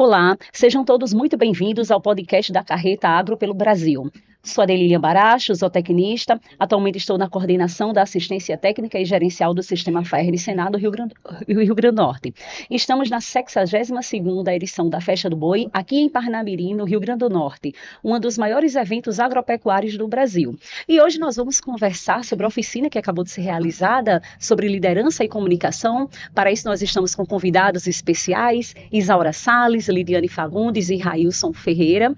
Olá, sejam todos muito bem-vindos ao podcast da Carreta Agro pelo Brasil. Sou Adelília Baracho, zootecnista. Atualmente estou na coordenação da assistência técnica e gerencial do Sistema Fairn Senado Rio Grande do Norte. Estamos na 62ª edição da Festa do Boi, aqui em Parnamirim, no Rio Grande do Norte, um dos maiores eventos agropecuários do Brasil. E hoje nós vamos conversar sobre a oficina que acabou de ser realizada sobre liderança e comunicação. Para isso nós estamos com convidados especiais, Isaura Salles, Lidiane Fagundes e Railson Ferreira.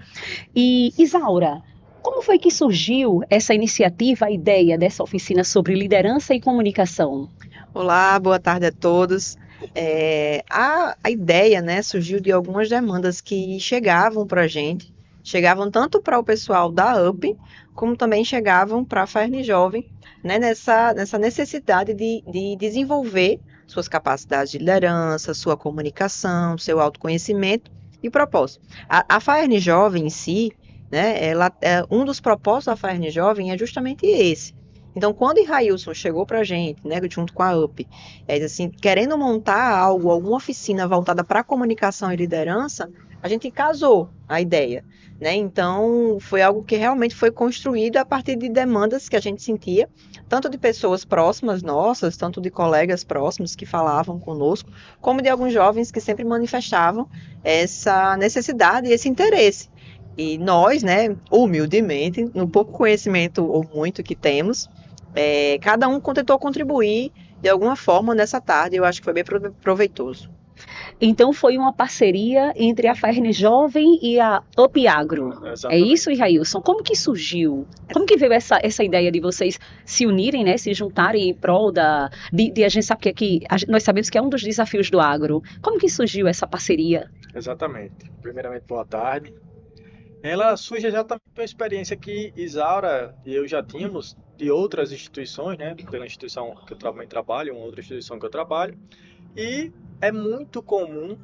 E Isaura, como foi que surgiu essa iniciativa, a ideia dessa oficina sobre liderança e comunicação? Olá, boa tarde a todos. A ideia, né, surgiu de algumas demandas que chegavam para a gente, chegavam tanto para o pessoal da UP, como também chegavam para a Fairn Jovem, né, nessa necessidade de desenvolver suas capacidades de liderança, sua comunicação, seu autoconhecimento e propósito. A Fairn Jovem em si, né, um dos propósitos da Fairn Jovem é justamente esse. Então, quando o Railson chegou para a gente, né, junto com a UP, assim, querendo montar alguma oficina voltada para comunicação e liderança, a gente casou a ideia, né? Então, foi algo que realmente foi construído a partir de demandas que a gente sentia, tanto de pessoas próximas nossas, tanto de colegas próximos que falavam conosco, como de alguns jovens que sempre manifestavam essa necessidade e esse interesse. E nós, né, humildemente, no pouco conhecimento ou muito que temos, cada um tentou contribuir de alguma forma nessa tarde. Eu acho que foi bem proveitoso. Então foi uma parceria entre a Fairn Jovem e a UP Agro. Exatamente. É isso, Railson? Como que surgiu? Como que veio essa ideia de vocês se unirem, né, se juntarem em prol de a gente sabe que aqui, nós sabemos que é um dos desafios do agro. Como que surgiu essa parceria? Exatamente. Primeiramente, boa tarde. Ela surge exatamente uma experiência que Isaura e eu já tínhamos de outras instituições, né? Pela instituição que eu também trabalho, uma outra instituição que eu trabalho. E é muito comum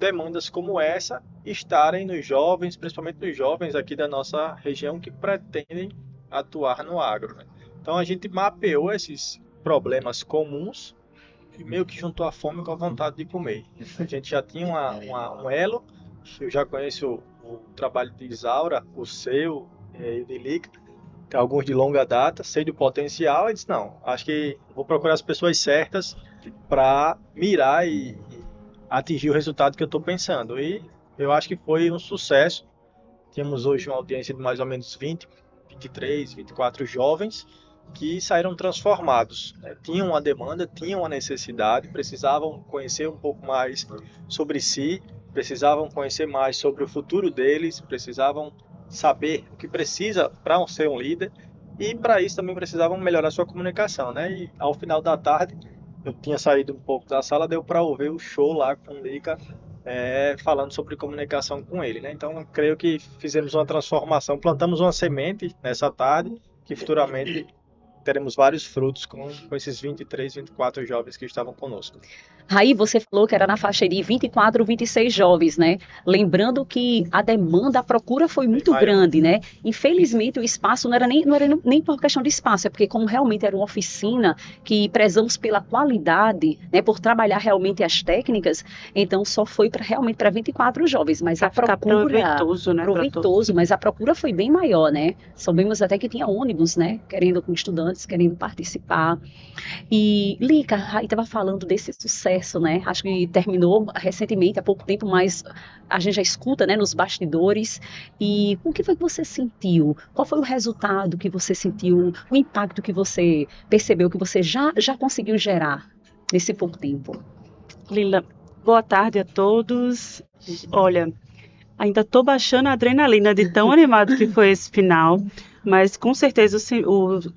demandas como essa estarem nos jovens, principalmente nos jovens aqui da nossa região que pretendem atuar no agro, né? Então a gente mapeou esses problemas comuns e meio que juntou a fome com a vontade de comer. A gente já tinha um elo. Eu já conheço o trabalho de Isaura, o seu e de Lica, alguns de longa data, sei do potencial, e disse, não, acho que vou procurar as pessoas certas para mirar e atingir o resultado que eu estou pensando. E eu acho que foi um sucesso. Temos hoje uma audiência de mais ou menos 20, 23, 24 jovens que saíram transformados, né? Tinham uma demanda, tinham uma necessidade, precisavam conhecer um pouco mais sobre si, precisavam conhecer mais sobre o futuro deles, precisavam saber o que precisa para ser um líder e para isso também precisavam melhorar sua comunicação, né? E ao final da tarde, eu tinha saído um pouco da sala, deu para ouvir o show lá com o Lica, falando sobre comunicação com ele, né? Então, eu creio que fizemos uma transformação, plantamos uma semente nessa tarde que futuramente teremos vários frutos com esses 23, 24 jovens que estavam conosco. Raí, você falou que era na faixa de 24, 26 jovens, né? Lembrando que a demanda, a procura foi muito grande, né? Infelizmente, o espaço não era nem por questão de espaço, é porque como realmente era uma oficina que prezamos pela qualidade, né? Por trabalhar realmente as técnicas, então só foi realmente para 24 jovens, mas a procura... proveitoso, né? Proveitoso, mas a procura foi bem maior, né? Soubemos até que tinha ônibus, né? Querendo com estudantes, querendo participar. E Lica, Raí estava falando desse sucesso, né? Acho que terminou recentemente, há pouco tempo, mas a gente já escuta, né, nos bastidores. E o que foi que você sentiu? Qual foi o resultado que você sentiu? O impacto que você percebeu, que você já conseguiu gerar nesse pouco tempo? Lila, boa tarde a todos. Olha, ainda estou baixando a adrenalina de tão animado que foi esse final. Mas com certeza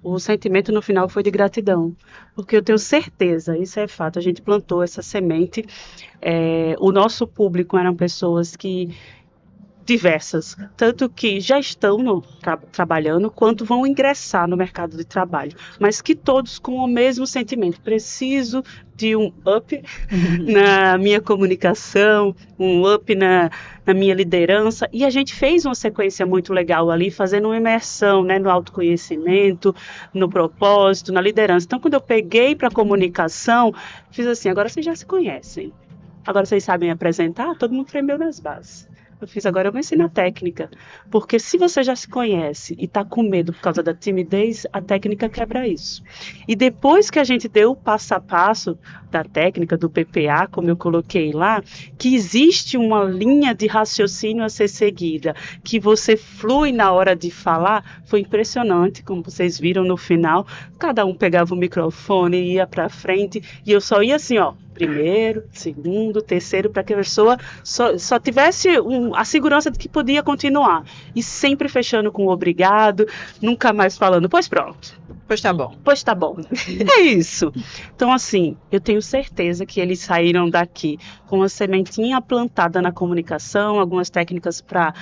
o sentimento no final foi de gratidão, porque eu tenho certeza, isso é fato, a gente plantou essa semente, o nosso público eram pessoas diversas, tanto que já estão trabalhando, quanto vão ingressar no mercado de trabalho, mas que todos com o mesmo sentimento, preciso de um up na minha comunicação, um up na minha liderança, e a gente fez uma sequência muito legal ali, fazendo uma imersão, né, no autoconhecimento, no propósito, na liderança. Então, quando eu peguei para a comunicação, fiz assim, agora vocês já se conhecem. Agora vocês sabem apresentar? Todo mundo tremeu nas bases. Agora eu vou ensinar técnica. Porque se você já se conhece e está com medo por causa da timidez, a técnica quebra isso. E depois que a gente deu o passo a passo da técnica, do PPA, como eu coloquei lá, que existe uma linha de raciocínio a ser seguida, que você flui na hora de falar, foi impressionante, como vocês viram no final. Cada um pegava o microfone e ia para frente, e eu só ia assim, ó, primeiro, segundo, terceiro, para que a pessoa só tivesse a segurança de que podia continuar. E sempre fechando com obrigado, nunca mais falando, pois pronto. Pois tá bom. Pois tá bom. É isso. Então, assim, eu tenho certeza que eles saíram daqui com uma sementinha plantada na comunicação, algumas técnicas para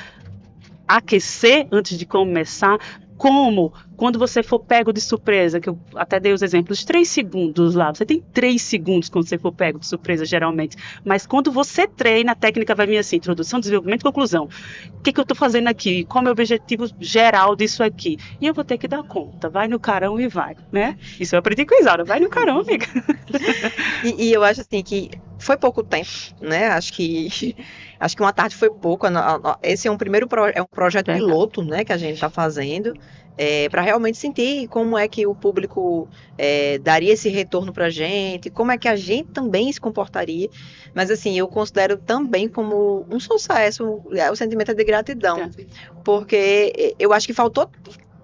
aquecer antes de começar. Como quando você for pego de surpresa, que eu até dei os exemplos, 3 segundos lá, você tem 3 segundos quando você for pego de surpresa, geralmente, mas quando você treina, a técnica vai vir assim, introdução, desenvolvimento, conclusão. O que eu estou fazendo aqui? Qual é o meu objetivo geral disso aqui? E eu vou ter que dar conta, vai no carão e vai, né? Isso eu aprendi com a Isaura, vai no carão, amiga. E eu acho assim que foi pouco tempo, né? Acho que uma tarde foi pouco. Esse é um projeto piloto, né, que a gente está fazendo, para realmente sentir como é que o público daria esse retorno para a gente, como é que a gente também se comportaria. Mas assim, eu considero também como um sucesso o sentimento de gratidão, porque eu acho que faltou.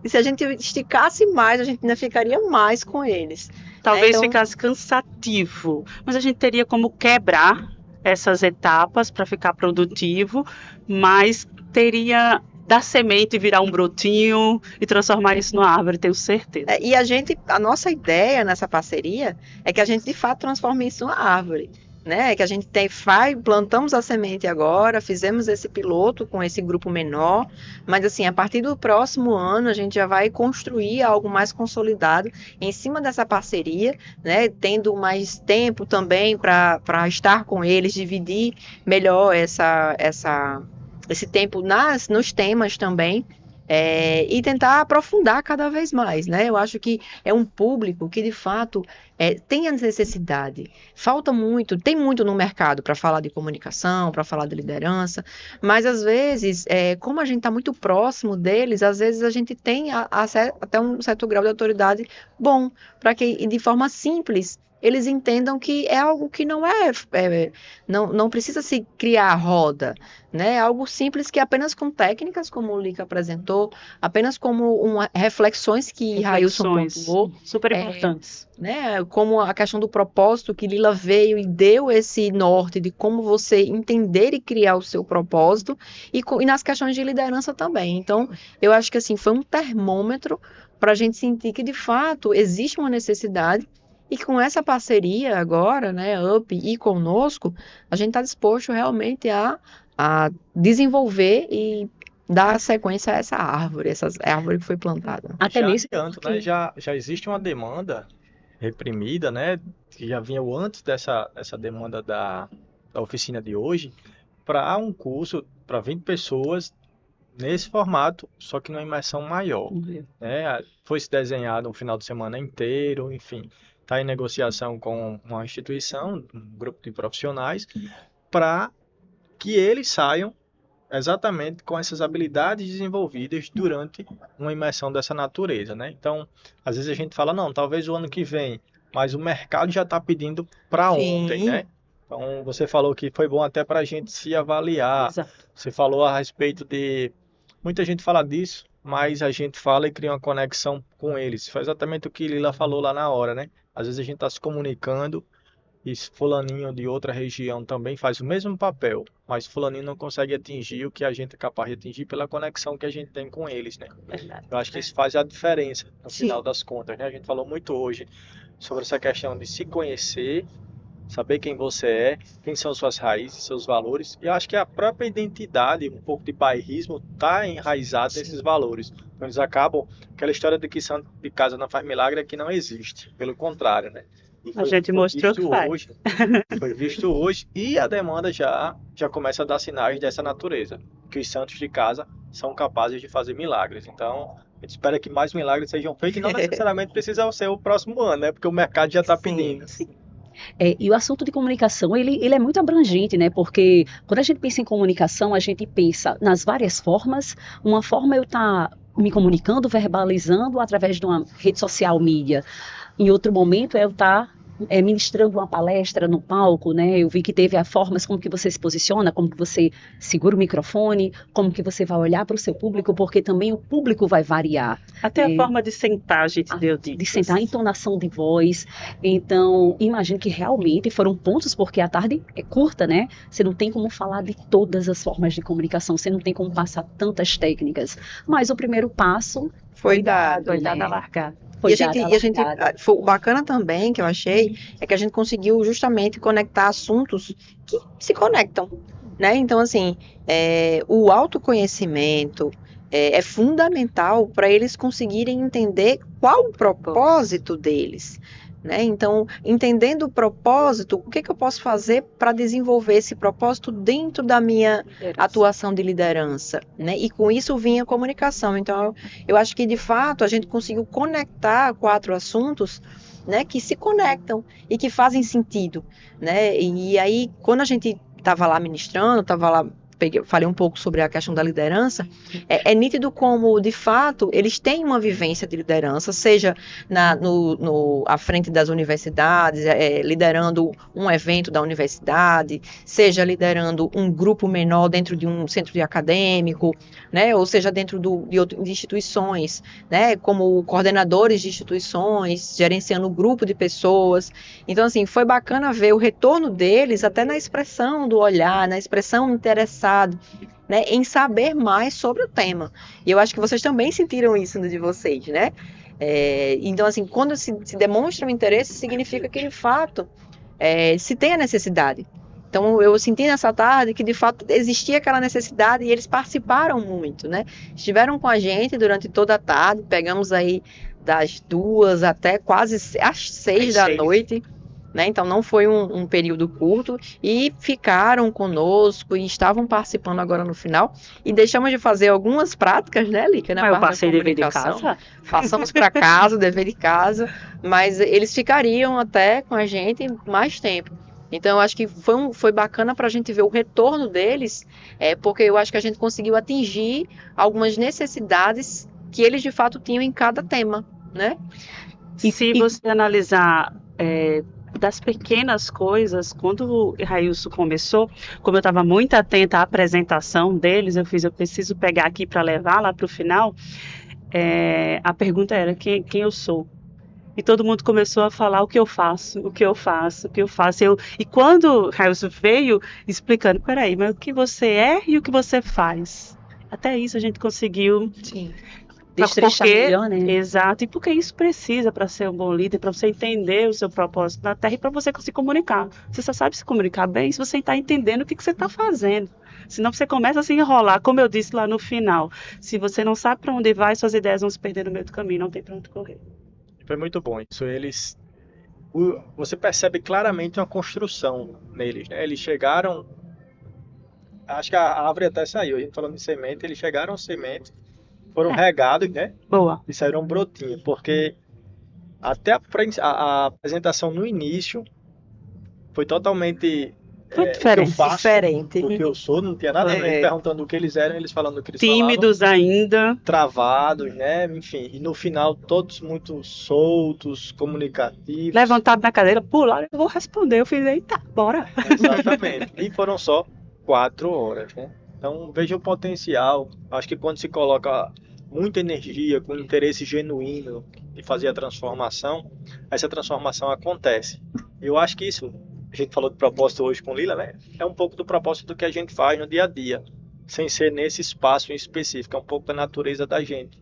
E se a gente esticasse mais, a gente ainda ficaria mais com eles. Talvez então, ficasse cansativo, mas a gente teria como quebrar essas etapas para ficar produtivo, mas teria dar semente e virar um brotinho e transformar isso numa árvore, tenho certeza. E a nossa ideia nessa parceria é que a gente de fato transforme isso numa árvore. Né, que a gente plantamos a semente agora, fizemos esse piloto com esse grupo menor, mas assim, a partir do próximo ano a gente já vai construir algo mais consolidado em cima dessa parceria, né, tendo mais tempo também para estar com eles, dividir melhor esse tempo nos temas também. E tentar aprofundar cada vez mais, né? Eu acho que é um público que, de fato, tem a necessidade. Falta muito, tem muito no mercado para falar de comunicação, para falar de liderança, mas, às vezes, como a gente está muito próximo deles, às vezes a gente tem até um certo grau de autoridade bom, para que, de forma simples, eles entendam que é algo que não precisa se criar a roda, né? Algo simples que apenas com técnicas, como o Lica apresentou, apenas como reflexões que Railson pontuou. Super importantes. Né? Como a questão do propósito, que Lila veio e deu esse norte de como você entender e criar o seu propósito, e nas questões de liderança também. Então, eu acho que assim, foi um termômetro para a gente sentir que, de fato, existe uma necessidade. E com essa parceria agora, né, UP e conosco, a gente está disposto realmente a desenvolver e dar sequência a essa árvore que foi plantada. Até nesse canto, né, já existe uma demanda reprimida, né, que já vinha antes dessa demanda da oficina de hoje, para um curso para 20 pessoas nesse formato, só que numa imersão maior. Né? Foi se desenhado um final de semana inteiro, enfim. Está em negociação com uma instituição, um grupo de profissionais, para que eles saiam exatamente com essas habilidades desenvolvidas durante uma imersão dessa natureza, né? Então, às vezes a gente fala, não, talvez o ano que vem, mas o mercado já está pedindo para ontem, né? Então, você falou que foi bom até para a gente se avaliar. Exato. Você falou a respeito de... Muita gente fala disso, mas a gente fala e cria uma conexão com eles. Foi exatamente o que Lila falou lá na hora, né? Às vezes a gente está se comunicando e fulaninho de outra região também faz o mesmo papel, mas fulaninho não consegue atingir o que a gente é capaz de atingir pela conexão que a gente tem com eles, né? Verdade. Eu acho que isso faz a diferença no final das contas, né? A gente falou muito hoje sobre essa questão de se conhecer, saber quem você é, quem são suas raízes, seus valores. E eu acho que a própria identidade, um pouco de bairrismo, está enraizado nesses valores. Então eles acabam, aquela história de que santo de casa não faz milagre é que não existe, pelo contrário, né? A gente mostrou que faz. Foi visto hoje e a demanda já começa a dar sinais dessa natureza, que os santos de casa são capazes de fazer milagres. Então, a gente espera que mais milagres sejam feitos e não necessariamente precisa ser o próximo ano, né? Porque o mercado já está pedindo. Sim. E o assunto de comunicação, ele é muito abrangente, né? Porque quando a gente pensa em comunicação, a gente pensa nas várias formas. Uma forma é eu estar me comunicando, verbalizando através de uma rede social, mídia. Em outro momento, é eu estar ministrando uma palestra no palco, né? Eu vi que teve as formas como que você se posiciona, como que você segura o microfone, como que você vai olhar para o seu público, porque também o público vai variar. Até a forma de sentar, a gente deu dicas. De sentar, a entonação de voz. Então, imagino que realmente foram pontos, porque a tarde é curta, né? Você não tem como falar de todas as formas de comunicação, você não tem como passar tantas técnicas. Mas o primeiro passo foi dado, foi dado a largar. E a gente, o bacana também que eu achei é que a gente conseguiu justamente conectar assuntos que se conectam, né? Então, assim, o autoconhecimento é fundamental para eles conseguirem entender qual o propósito deles, né? Então, entendendo o propósito, o que eu posso fazer para desenvolver esse propósito dentro da minha atuação de liderança, né? E com isso vinha a comunicação. Então, eu acho que, de fato, a gente conseguiu conectar 4 assuntos, né, que se conectam e que fazem sentido, né? E aí, quando a gente estava lá ministrando, falei um pouco sobre a questão da liderança, é nítido como, de fato, eles têm uma vivência de liderança, seja à frente das universidades, liderando um evento da universidade, seja liderando um grupo menor dentro de um centro acadêmico, né, ou seja, dentro de instituições, né, como coordenadores de instituições, gerenciando um grupo de pessoas. Então, assim, foi bacana ver o retorno deles até na expressão do olhar, na expressão interessada, né, em saber mais sobre o tema. E eu acho que vocês também sentiram isso no de vocês, né? Então, assim, quando se demonstra um interesse, significa que, de fato, se tem a necessidade. Então, eu senti nessa tarde que, de fato, existia aquela necessidade e eles participaram muito, né? Estiveram com a gente durante toda a tarde, pegamos aí das 2 até quase às 6 da noite, né? Então, não foi um período curto e ficaram conosco e estavam participando agora no final. E deixamos de fazer algumas práticas, né, Líca? Mas eu passei dever de casa. Passamos para casa, dever de casa, mas eles ficariam até com a gente mais tempo. Então, eu acho que foi bacana para a gente ver o retorno deles, porque eu acho que a gente conseguiu atingir algumas necessidades que eles, de fato, tinham em cada tema, né? E se você analisar das pequenas coisas, quando o Railson começou, como eu estava muito atenta à apresentação deles, eu preciso pegar aqui para levar lá para o final, a pergunta era quem eu sou. E todo mundo começou a falar o que eu faço. E quando o Railson veio explicando, peraí, mas o que você é e o que você faz? Até isso a gente conseguiu... Sim. Destrechar melhor, né? Exato, e porque isso precisa para ser um bom líder, para você entender o seu propósito na Terra e para você se comunicar. Você só sabe se comunicar bem se você está entendendo o que você está fazendo. Senão você começa a se enrolar, como eu disse lá no final. Se você não sabe para onde vai, suas ideias vão se perder no meio do caminho, não tem para onde correr. Foi muito bom isso. Você percebe claramente uma construção neles, né? Eles chegaram... Acho que a árvore até saiu. A gente falando de semente, eles chegaram semente, foram regados, né? Boa. E saíram um brotinho, porque até a apresentação no início foi totalmente diferente. O que eu sou, não tinha nada a ver. Perguntando o que eles eram, eles falando o que eles tímidos falavam. Ainda. Travados, né? Enfim, e no final todos muito soltos, comunicativos. Levantado na cadeira, pularam, eu vou responder. Eu fiz, eita, bora. Exatamente. E foram só 4 horas, né? Então, veja o potencial. Acho que quando se coloca muita energia, com interesse genuíno de fazer a transformação, essa transformação acontece. Eu acho que isso, a gente falou de propósito hoje com Lila, né? É um pouco do propósito do que a gente faz no dia a dia, sem ser nesse espaço em específico, é um pouco da natureza da gente.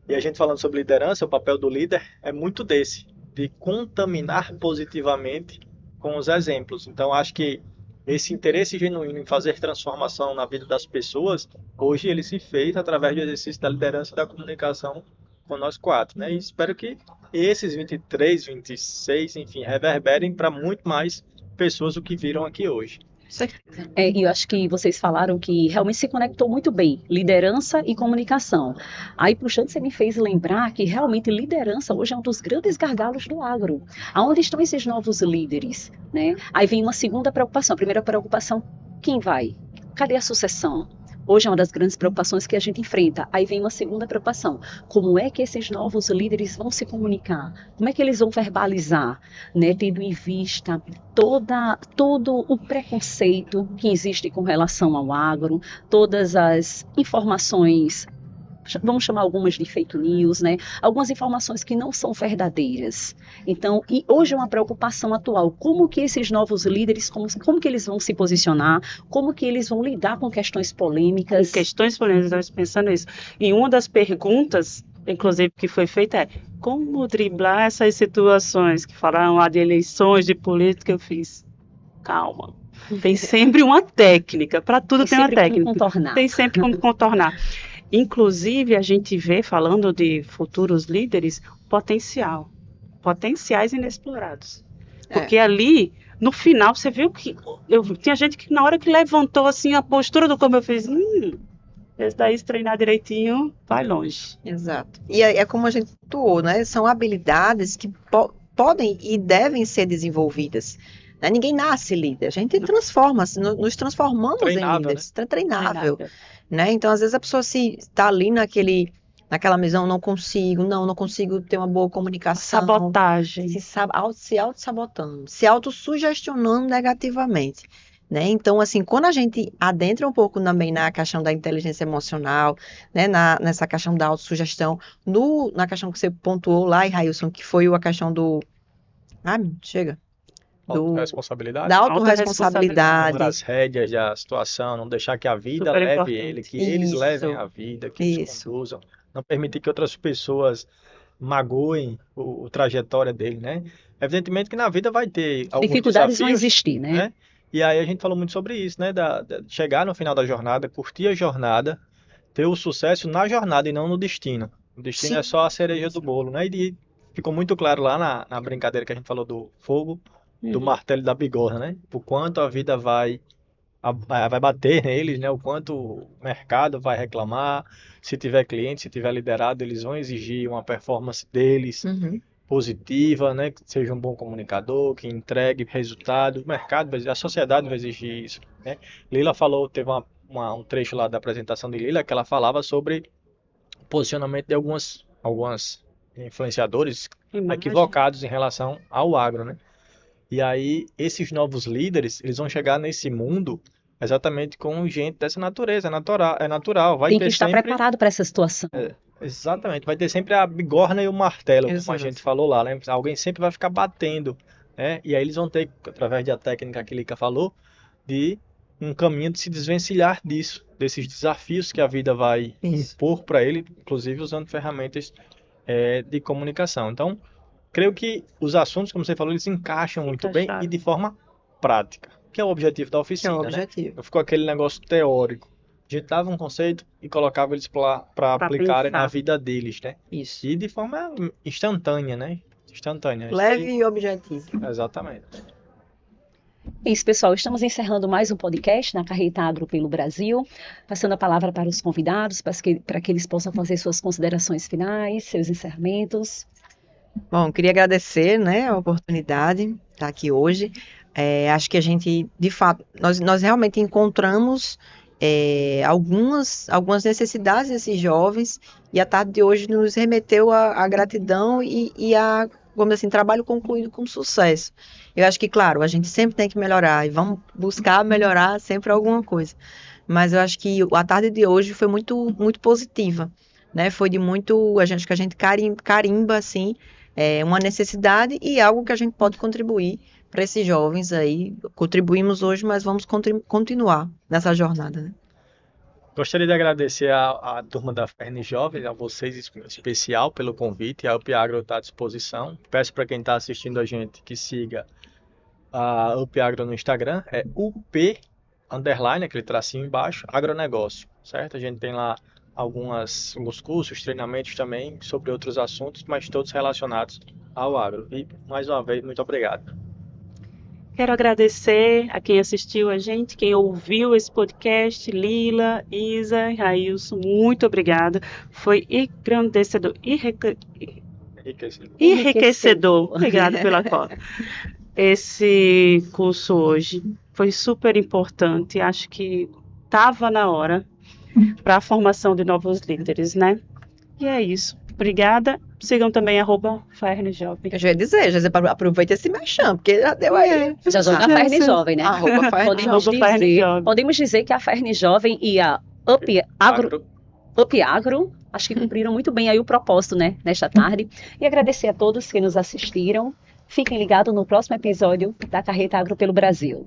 E a gente falando sobre liderança, o papel do líder é muito desse, de contaminar positivamente com os exemplos. Então, acho que esse interesse genuíno em fazer transformação na vida das pessoas, hoje ele se fez através do exercício da liderança e da comunicação com nós 4, né? E espero que esses 23, 26, enfim, reverberem para muito mais pessoas o que viram aqui hoje. Certeza. E eu acho que vocês falaram que realmente se conectou muito bem, liderança e comunicação. Aí, puxando, você me fez lembrar que realmente liderança hoje é um dos grandes gargalos do agro. Aonde estão esses novos líderes, né? Aí vem uma segunda preocupação. A primeira preocupação, quem vai? Cadê a sucessão? Hoje é uma das grandes preocupações que a gente enfrenta. Aí vem uma segunda preocupação. Como é que esses novos líderes vão se comunicar? Como é que eles vão verbalizar, né? Tendo em vista todo o preconceito que existe com relação ao agro, todas as informações, vamos chamar algumas de fake news, né? Algumas informações que não são verdadeiras. Então, e hoje é uma preocupação atual, como que esses novos líderes, como que eles vão se posicionar, como que eles vão lidar com questões polêmicas. Questões polêmicas, eu estava pensando nisso. E uma das perguntas, inclusive, que foi feita é como driblar essas situações que falaram lá de eleições, de política, eu fiz. Calma. Tem sempre uma técnica, para tudo tem uma técnica. Como contornar. Tem sempre como contornar. Inclusive, a gente vê, falando de futuros líderes, potenciais inexplorados. Porque ali, no final, você viu que tinha gente que na hora que levantou assim a postura do como eu fiz, esse daí se treinar direitinho, vai longe. Exato. E é como a gente atuou, né? São habilidades que podem e devem ser desenvolvidas. Né? Ninguém nasce líder, a gente transforma, nos transformamos em líderes. Né? Treinável. Né? Então, às vezes a pessoa está ali naquela missão, não consigo ter uma boa comunicação. Sabotagem. Se auto-sabotando, se autossugestionando negativamente. Né? Então, assim, quando a gente adentra um pouco também na questão da inteligência emocional, né? Nessa questão da autossugestão, na questão que você pontuou lá, Railson, que foi a questão do... chega. Autoresponsabilidade. Da autorresponsabilidade. Tomar as rédeas da situação, não deixar que a vida leve ele, que eles levem a vida, que eles conduzam. Não permitir que outras pessoas magoem a trajetória dele, né? Evidentemente que na vida vai ter alguns dificuldades, desafios, vão existir, né? E aí a gente falou muito sobre isso, né? De chegar no final da jornada, curtir a jornada, ter o sucesso na jornada e não no destino. O destino é só a cereja do bolo, né? E ficou muito claro lá na brincadeira que a gente falou do fogo, do martelo e da bigorna, né? O quanto a vida vai bater neles, né? O quanto o mercado vai reclamar, se tiver cliente, se tiver liderado, eles vão exigir uma performance deles positiva, né? Que seja um bom comunicador, que entregue resultado. O mercado, a sociedade vai exigir isso, né? Lila falou, teve um trecho lá da apresentação de Lila que ela falava sobre o posicionamento de alguns influenciadores equivocados em relação ao agro, né? E aí, esses novos líderes, eles vão chegar nesse mundo exatamente com gente dessa natureza, é natural. Tem que estar preparado para essa situação. Exatamente, vai ter sempre a bigorna e o martelo, como a gente falou lá, né? Alguém sempre vai ficar batendo, né? E aí eles vão ter, através da técnica que a Lica falou, de um caminho de se desvencilhar disso, desses desafios que a vida vai impor para ele, inclusive usando ferramentas de comunicação. Então, creio que os assuntos, como você falou, eles encaixam muito bem e de forma prática, que é o objetivo da oficina, né? Não ficou aquele negócio teórico. A gente dava um conceito e colocava eles para aplicarem na vida deles, né? Isso. E de forma instantânea, né? Leve e objetivo. Exatamente. É isso, pessoal. Estamos encerrando mais um podcast na Carreta Agro pelo Brasil. Passando a palavra para os convidados, para que eles possam fazer suas considerações finais, seus encerramentos. Bom, queria agradecer, né, a oportunidade de estar aqui hoje. Acho que a gente, de fato, nós realmente encontramos algumas necessidades desses jovens, e a tarde de hoje nos remeteu à gratidão e a, vamos dizer assim, trabalho concluído com sucesso. Eu acho que, claro, a gente sempre tem que melhorar e vamos buscar melhorar sempre alguma coisa. Mas eu acho que a tarde de hoje foi muito, muito positiva, né? Foi de muito, acho que a gente carimba, assim, uma necessidade e algo que a gente pode contribuir para esses jovens aí. Contribuímos hoje, mas vamos continuar nessa jornada, né? Gostaria de agradecer à turma da Fern Jovens, a vocês em especial pelo convite. A UP Agro está à disposição. Peço para quem está assistindo a gente que siga a UP Agro no Instagram, é UP_, aquele tracinho embaixo, agronegócio, certo? A gente tem lá alguns cursos, treinamentos também sobre outros assuntos, mas todos relacionados ao agro. E, mais uma vez, muito obrigado. Quero agradecer a quem assistiu a gente, quem ouviu esse podcast, Lila, Isa, Railson, muito obrigada. Foi engrandecedor, enriquecedor. Obrigada pela cola. Esse curso hoje foi super importante. Acho que estava na hora para a formação de novos líderes, né? E é isso. Obrigada. Sigam também @FaernJovem. Eu já ia dizer, aproveita esse merchan, porque já deu aí. Já joga a Fern Jovem, né? @FaernJovem. Podemos dizer que a Fern Jovem e a Up Agro, acho que cumpriram muito bem aí o propósito, né, nesta tarde. E agradecer a todos que nos assistiram. Fiquem ligados no próximo episódio da Carreta Agro pelo Brasil.